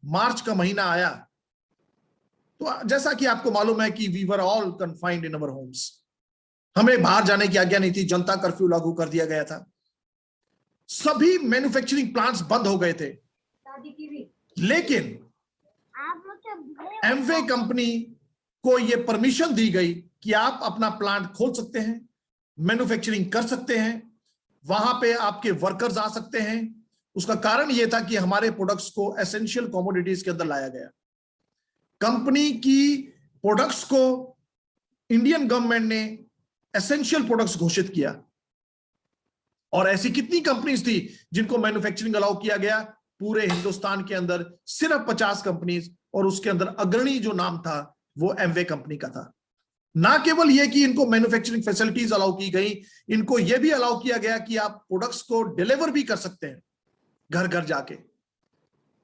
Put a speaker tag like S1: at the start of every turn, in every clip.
S1: मार्च का महीना आया तो जैसा कि आपको मालूम है कि we were all confined in our homes, हमें बाहर जाने की आज्ञा नहीं थी, जनता कर्फ्यू लागू कर दिया गया था, सभी मैन्युफैक्चरिंग प्लांट्स बंद हो गए थे। लेकिन एमवे कंपनी को यह परमिशन दी गई कि आप अपना प्लांट खोल सकते हैं, मैन्युफैक्चरिंग कर सकते हैं, वहां पे आपके वर्कर्स आ सकते हैं। उसका कारण यह था कि हमारे प्रोडक्ट्स को एसेंशियल कमोडिटीज के अंदर लाया गया। कंपनी की प्रोडक्ट्स को इंडियन गवर्नमेंट ने एसेंशियल प्रोडक्ट्स घोषित किया, और ऐसी कितनी कंपनीज थी जिनको मैन्युफैक्चरिंग अलाउ किया गया? पूरे हिंदुस्तान के अंदर सिर्फ 50 कंपनीज, और उसके अंदर अग्रणी जो नाम था वो एमवे कंपनी का था। ना केवल यह कि इनको मैन्युफैक्चरिंग फैसिलिटीज अलाउ की गई, इनको यह भी अलाउ किया गया कि आप प्रोडक्ट्स को डिलीवर भी कर सकते हैं घर घर जाके।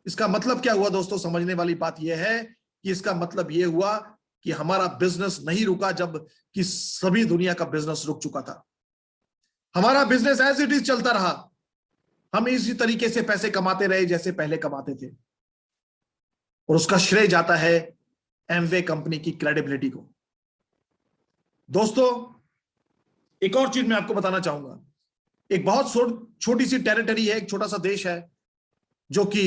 S1: इसका मतलब क्या हुआ दोस्तों? समझने वाली बात यह है कि इसका मतलब यह हुआ कि हमारा बिजनेस नहीं रुका जब कि सभी दुनिया का बिजनेस रुक चुका था। हमारा बिजनेस एज इट इज चलता रहा, हम इसी तरीके से पैसे कमाते रहे जैसे पहले कमाते थे, और उसका श्रेय जाता है एमवे कंपनी की क्रेडिबिलिटी को। दोस्तों, एक और चीज मैं आपको बताना चाहूंगा। एक बहुत छोटी सी टेरिटरी है, एक छोटा सा देश है जो कि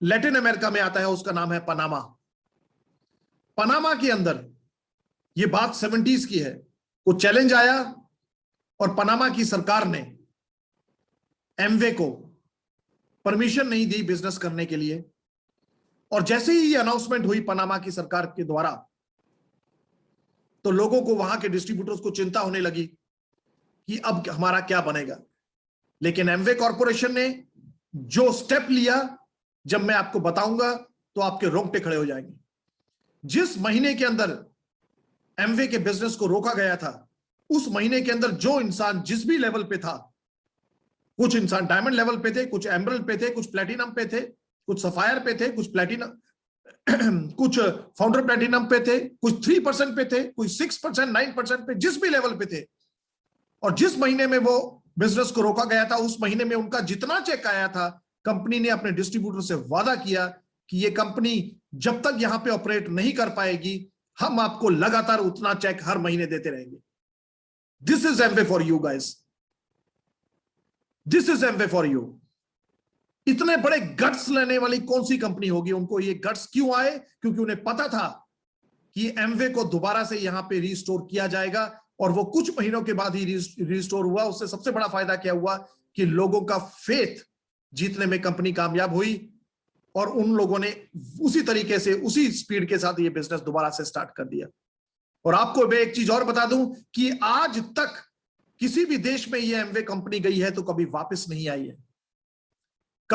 S1: लैटिन अमेरिका में आता है, उसका नाम है पनामा। पनामा के अंदर यह बात 70s की है, कुछ चैलेंज आया और पनामा की सरकार ने एमवे को परमिशन नहीं दी बिजनेस करने के लिए। और जैसे ही ये अनाउंसमेंट हुई पनामा की सरकार के द्वारा, तो लोगों को, वहां के डिस्ट्रीब्यूटर्स को चिंता होने लगी कि अब हमारा क्या बनेगा। लेकिन एमवे कॉरपोरेशन ने जो स्टेप लिया, जब मैं आपको बताऊंगा तो आपके रोंगटे खड़े हो जाएंगे। जिस महीने के अंदर एमवे के बिजनेस को रोका गया था, उस महीने के अंदर जो इंसान जिस भी लेवल पे था, कुछ इंसान डायमंड लेवल पे थे, कुछ एमरल्ड पे थे, कुछ प्लेटिनम पे थे, कुछ सफायर पे थे, कुछ प्लेटिनम कुछ फाउंडर प्लेटिनम पे थे, कुछ 3% पे थे, कुछ 6%, 9% पे, जिस भी लेवल पे थे। और जिस महीने में वो बिजनेस को रोका गया था, उस महीने में उनका जितना चेक आया था, कंपनी ने अपने डिस्ट्रीब्यूटर से वादा किया कि ये कंपनी जब तक यहां पे ऑपरेट नहीं कर पाएगी, हम आपको लगातार उतना चेक हर महीने देते रहेंगे। This is Amway for you guys, this is Amway for you. इतने बड़े गट्स लेने वाली कौन सी कंपनी होगी? उनको ये गट्स क्यों आए? क्योंकि उन्हें पता था कि एमवे को दोबारा से यहां पे रिस्टोर किया जाएगा, और वो कुछ महीनों के बाद ही रिस्टोर हुआ। उससे सबसे बड़ा फायदा क्या हुआ कि लोगों का फेथ जीतने में कंपनी कामयाब हुई, और उन लोगों ने उसी तरीके से, उसी स्पीड के साथ ये बिजनेस दोबारा से स्टार्ट कर दिया। और आपको मैं एक चीज और बता दूं कि आज तक किसी भी देश में ये एमवे कंपनी गई है तो कभी वापस नहीं आई है।